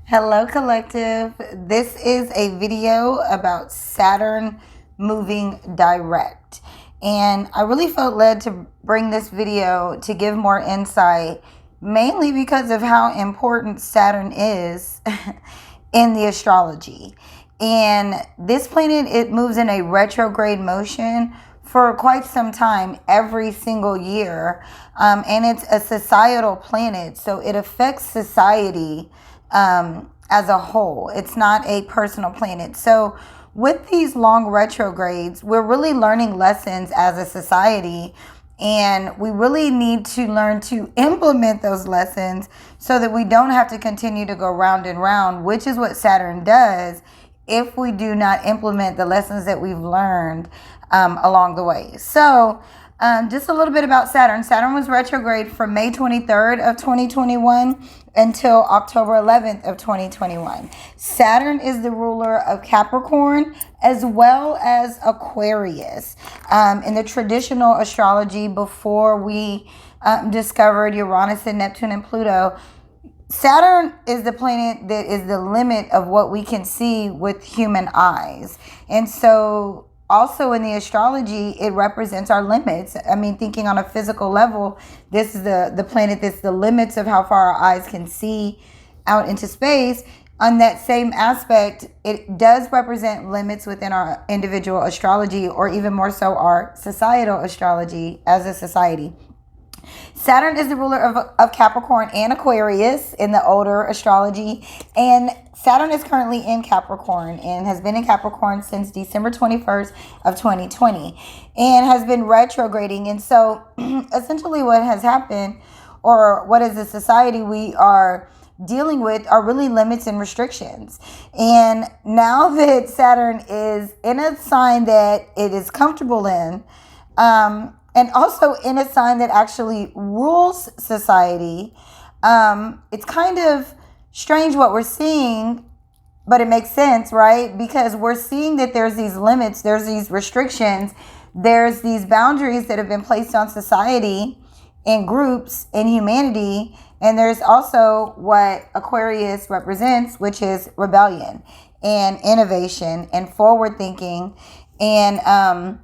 Hello, collective. This is a video about Saturn moving direct. And I really felt led to bring this video to give more insight, mainly because of how important Saturn is in the astrology. And this planet, it moves in a retrograde motion for quite some time, every single year. And it's a societal planet, so it affects society as a whole. It's not a personal planet. So with these long retrogrades, we're really learning lessons as a society, and we really need to learn to implement those lessons so that we don't have to continue to go round and round, which is what Saturn does if we do not implement the lessons that we've learned along the way. So just a little bit about Saturn. Saturn was retrograde from May 23rd of 2021 until October 11th of 2021. Saturn is the ruler of Capricorn as well as Aquarius. In the traditional astrology, before we discovered Uranus and Neptune and Pluto, Saturn is the planet that is the limit of what we can see with human eyes. And so also in the astrology, it represents our limits. I mean, thinking on a physical level, this is the planet that's the limits of how far our eyes can see out into space. On that same aspect, it does represent limits within our individual astrology, or even more so our societal astrology as a society. Saturn is the ruler of Capricorn and Aquarius in the older astrology. And Saturn is currently in Capricorn and has been in Capricorn since December 21st of 2020 and has been retrograding. And so essentially what has happened, or what is the society we are dealing with, are really limits and restrictions. And now that Saturn is in a sign that it is comfortable in, and also in a sign that actually rules society, it's kind of strange what we're seeing, but it makes sense, right? Because we're seeing that there's these limits, there's these restrictions, there's these boundaries that have been placed on society and groups in humanity. And there's also what Aquarius represents, which is rebellion and innovation and forward thinking and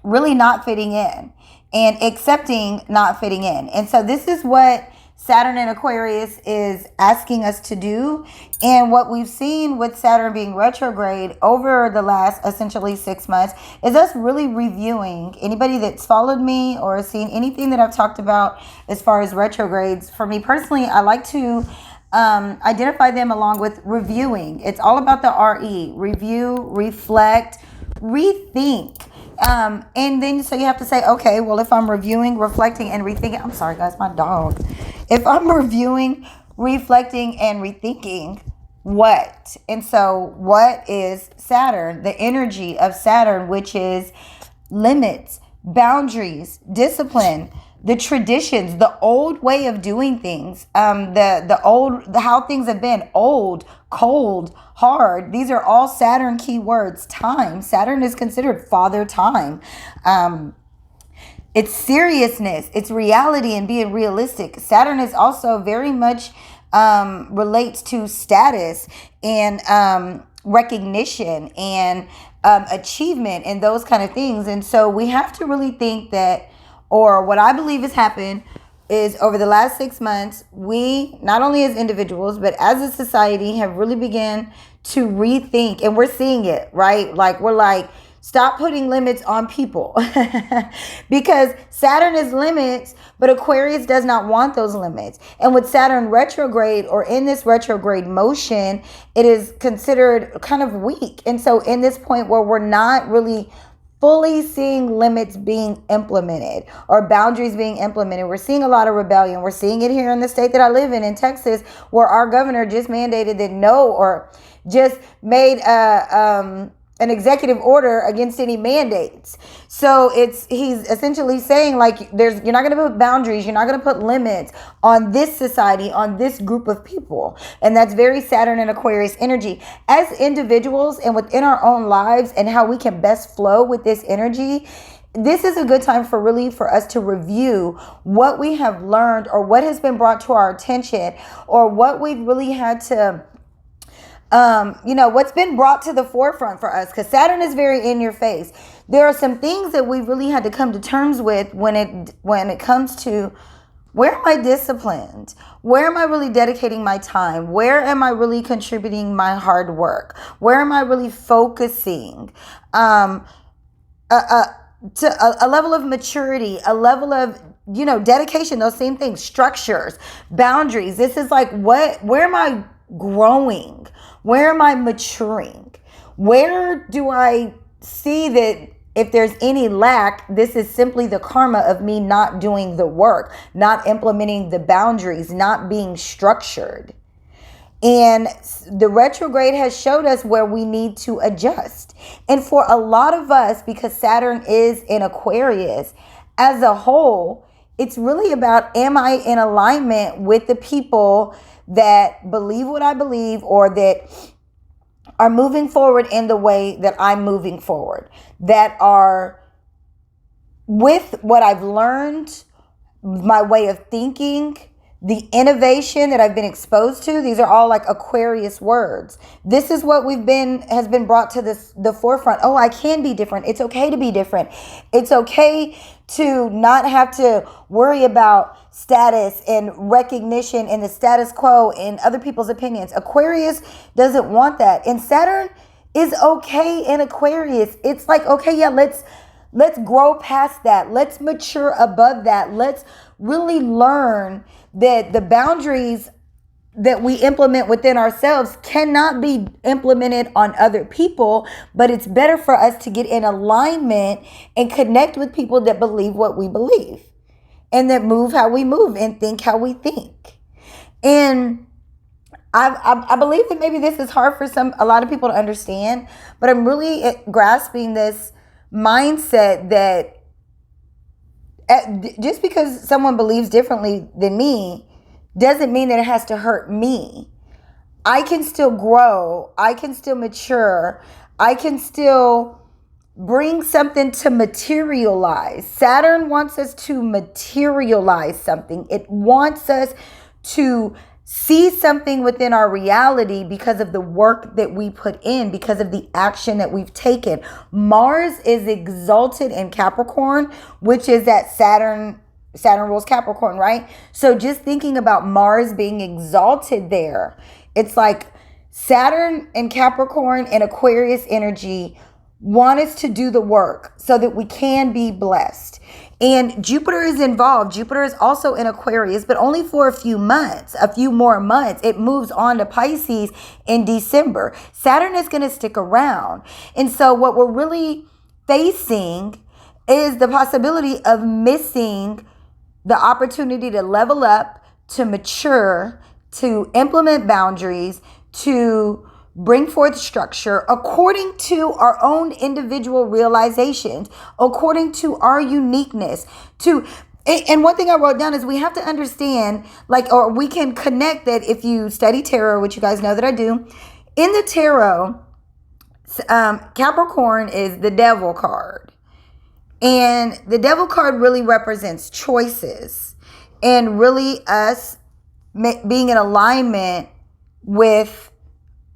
really not fitting in and accepting not fitting in. And so this is what Saturn and Aquarius is asking us to do. And what we've seen with Saturn being retrograde over the last essentially 6 months is us really reviewing. Anybody that's followed me or seen anything that I've talked about as far as retrogrades, for me personally, I like to identify them along with reviewing. It's all about the RE: review, reflect, rethink. And then so you have to say, okay, well, if I'm reviewing, reflecting, and rethinking, I'm sorry guys, my dog. If I'm reviewing, reflecting, and rethinking, what? And so what is Saturn? The energy of Saturn, which is limits, boundaries, discipline, the traditions, the old way of doing things, how things have been: old, cold, hard. These are all Saturn keywords. Time. Saturn is considered father time. It's seriousness, it's reality and being realistic. Saturn is also very much relates to status and recognition and achievement and those kind of things. And so we have to really think that, or what I believe has happened is, over the last 6 months, we, not only as individuals, but as a society, have really begun to rethink. And we're seeing it, right? Like, we're like, stop putting limits on people. Because Saturn is limits, but Aquarius does not want those limits. And with Saturn retrograde, or in this retrograde motion, it is considered kind of weak. And so in this point where we're not really fully seeing limits being implemented or boundaries being implemented, we're seeing a lot of rebellion. We're seeing it here in the state that I live in Texas, where our governor just mandated that or just made an executive order against any mandates. So he's essentially saying, like, you're not going to put boundaries, you're not going to put limits on this society, on this group of people. And that's very Saturn and Aquarius energy. As individuals and within our own lives and how we can best flow with this energy, this is a good time for us to review what we have learned, or what has been brought to our attention, or what we've really had to What's been brought to the forefront for us, because Saturn is very in your face. There are some things that we really had to come to terms with when it comes to, where am I disciplined? Where am I really dedicating my time? Where am I really contributing my hard work? Where am I really focusing? To a level of maturity, a level of, dedication, those same things, structures, boundaries. This is like, where am I growing? Where am I maturing? Where do I see that if there's any lack, this is simply the karma of me not doing the work, not implementing the boundaries, not being structured. And the retrograde has showed us where we need to adjust. And for a lot of us, because Saturn is in Aquarius, as a whole, it's really about, am I in alignment with the people that believe what I believe, or that are moving forward in the way that I'm moving forward, that are with what I've learned, my way of thinking, the innovation that I've been exposed to. These are all like Aquarius words. This is what has been brought to the forefront. Oh, I can be different. It's okay to be different. It's okay to not have to worry about status and recognition and the status quo and other people's opinions. Aquarius doesn't want that. And Saturn is okay in Aquarius. It's like, okay, yeah, let's grow past that. Let's mature above that. Let's really learn that the boundaries that we implement within ourselves cannot be implemented on other people, but it's better for us to get in alignment and connect with people that believe what we believe, and that move how we move and think how we think. And I believe that maybe this is hard for a lot of people to understand, but I'm really grasping this mindset that just because someone believes differently than me doesn't mean that it has to hurt me. I can still grow. I can still mature. I can still bring something to materialize. Saturn wants us to materialize something. It wants us to see something within our reality because of the work that we put in, because of the action that we've taken. Mars is exalted in Capricorn, which is that Saturn rules Capricorn, right? So just thinking about Mars being exalted there, it's like Saturn and Capricorn and Aquarius energy want us to do the work so that we can be blessed. And Jupiter is involved. Jupiter is also in Aquarius, but only for a few more months. It moves on to Pisces in December. Saturn is going to stick around. And so what we're really facing is the possibility of missing the opportunity to level up, to mature, to implement boundaries, to bring forth structure according to our own individual realizations, according to our uniqueness. And one thing I wrote down is we have to understand, or we can connect that if you study tarot, which you guys know that I do. In the tarot, Capricorn is the devil card. And the devil card really represents choices and really us being in alignment with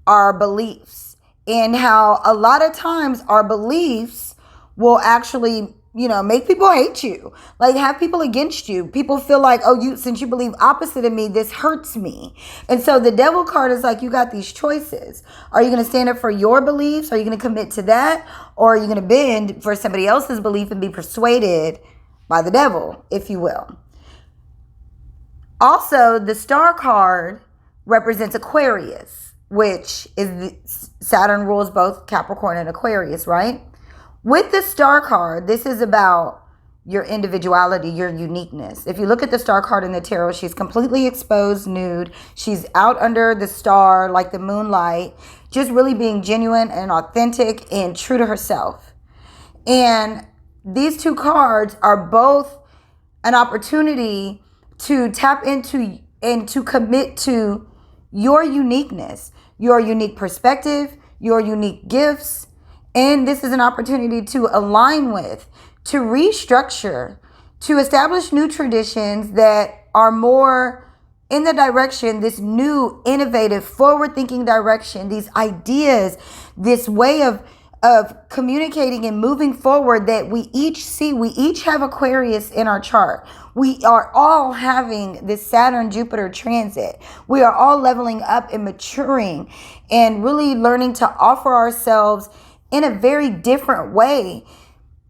our beliefs, and how a lot of times our beliefs will actually, make people hate you, like have people against you. People feel like, oh, since you believe opposite of me, this hurts me. And so the devil card is like, you got these choices. Are you going to stand up for your beliefs? Are you going to commit to that? Or are you going to bend for somebody else's belief and be persuaded by the devil, if you will? Also, the star card represents Aquarius, which is Saturn rules both Capricorn and Aquarius, right? With the star card, this is about your individuality, your uniqueness. If you look at the star card in the tarot, she's completely exposed, nude. She's out under the star, like the moonlight, just really being genuine and authentic and true to herself. And these two cards are both an opportunity to tap into and to commit to your uniqueness, your unique perspective, your unique gifts. And this is an opportunity to align with, to restructure, to establish new traditions that are more in the direction, this new, innovative, forward-thinking direction, these ideas, this way of communicating and moving forward that we each see. We each have Aquarius in our chart. We are all having this Saturn-Jupiter transit. We are all leveling up and maturing and really learning to offer ourselves in a very different way.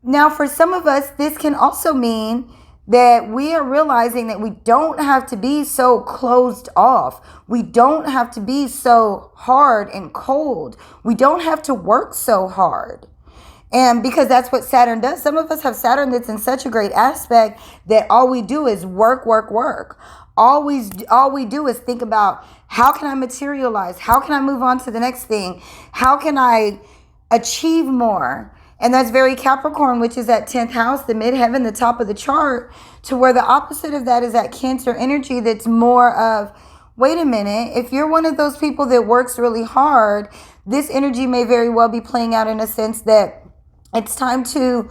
Now, for some of us, this can also mean that we are realizing that we don't have to be so closed off. We don't have to be so hard and cold. We don't have to work so hard. And because that's what Saturn does. Some of us have Saturn that's in such a great aspect that all we do is work, work, work. All we do is think about, how can I materialize? How can I move on to the next thing? How can I achieve more? And that's very Capricorn, which is that 10th house, the midheaven, the top of the chart, to where the opposite of that is that Cancer energy that's more of, wait a minute, if you're one of those people that works really hard, this energy may very well be playing out in a sense that it's time to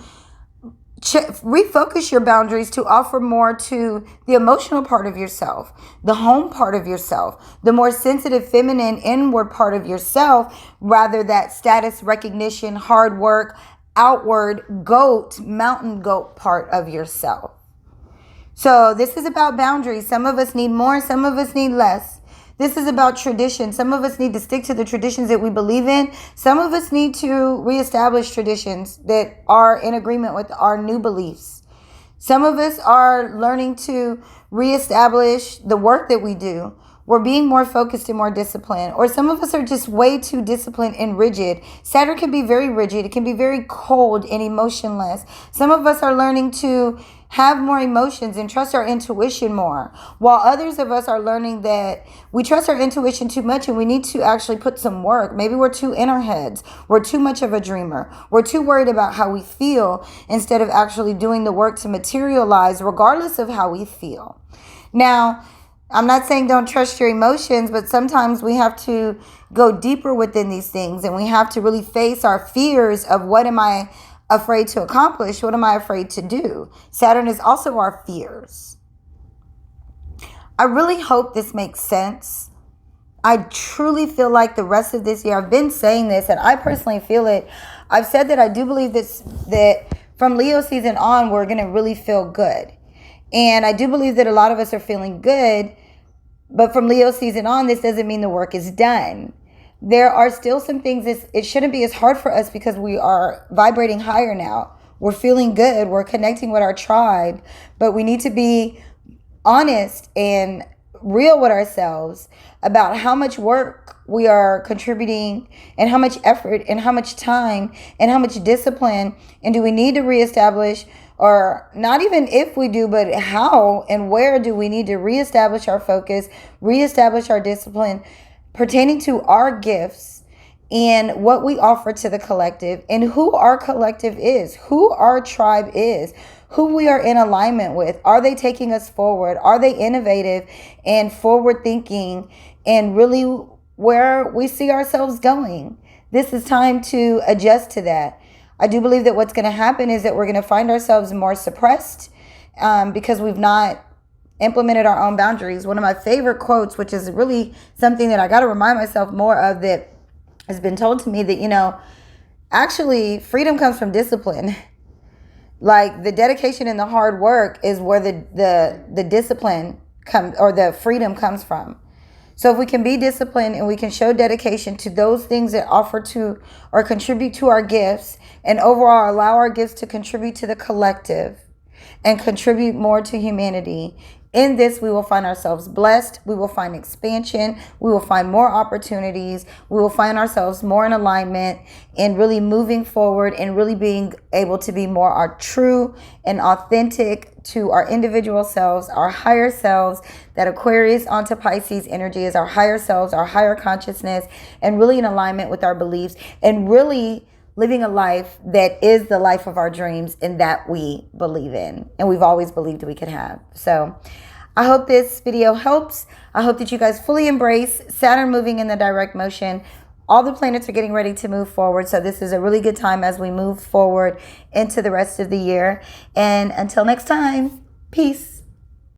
refocus your boundaries to offer more to the emotional part of yourself, the home part of yourself, the more sensitive, feminine, inward part of yourself, rather that status recognition, hard work, outward mountain goat part of yourself. So this is about boundaries. Some of us need more, some of us need less. This is about tradition. Some of us need to stick to the traditions that we believe in. Some of us need to reestablish traditions that are in agreement with our new beliefs. Some of us are learning to reestablish the work that we do. We're being more focused and more disciplined. Or some of us are just way too disciplined and rigid. Saturn can be very rigid. It can be very cold and emotionless. Some of us are learning to have more emotions and trust our intuition more, while others of us are learning that we trust our intuition too much and we need to actually put some work. Maybe we're too in our heads. We're too much of a dreamer. We're too worried about how we feel instead of actually doing the work to materialize regardless of how we feel. Now, I'm not saying don't trust your emotions, but sometimes we have to go deeper within these things, and we have to really face our fears of, what am I afraid to accomplish? What am I afraid to do? Saturn is also our fears. I really hope this makes sense. I truly feel like the rest of this year, I've been saying this, and I personally feel it. I've said that I do believe that from Leo season on, we're going to really feel good. And I do believe that a lot of us are feeling good, but from Leo season on, this doesn't mean the work is done. There are still some things, it shouldn't be as hard for us because we are vibrating higher now. We're feeling good. We're connecting with our tribe, but we need to be honest and real with ourselves about how much work we are contributing and how much effort and how much time and how much discipline. And do we need to reestablish, or not even if we do, but how and where do we need to reestablish our focus, reestablish our discipline pertaining to our gifts and what we offer to the collective, and who our collective is, who our tribe is, who we are in alignment with. Are they taking us forward? Are they innovative and forward thinking and really where we see ourselves going? This is time to adjust to that. I do believe that what's going to happen is that we're going to find ourselves more suppressed because we've not implemented our own boundaries. One of my favorite quotes, which is really something that I got to remind myself more of, that has been told to me, that, actually freedom comes from discipline. Like the dedication and the hard work is where the discipline comes, or the freedom comes from. So if we can be disciplined and we can show dedication to those things that offer to or contribute to our gifts, and overall allow our gifts to contribute to the collective and contribute more to humanity, in this, we will find ourselves blessed. We will find expansion. We will find more opportunities. We will find ourselves more in alignment and really moving forward and really being able to be more our true and authentic to our individual selves, our higher selves. That Aquarius onto Pisces energy is our higher selves, our higher consciousness, and really in alignment with our beliefs, and really living a life that is the life of our dreams and that we believe in and we've always believed we could have. So I hope this video helps. I hope that you guys fully embrace Saturn moving in the direct motion. All the planets are getting ready to move forward. So this is a really good time as we move forward into the rest of the year. And until next time, peace.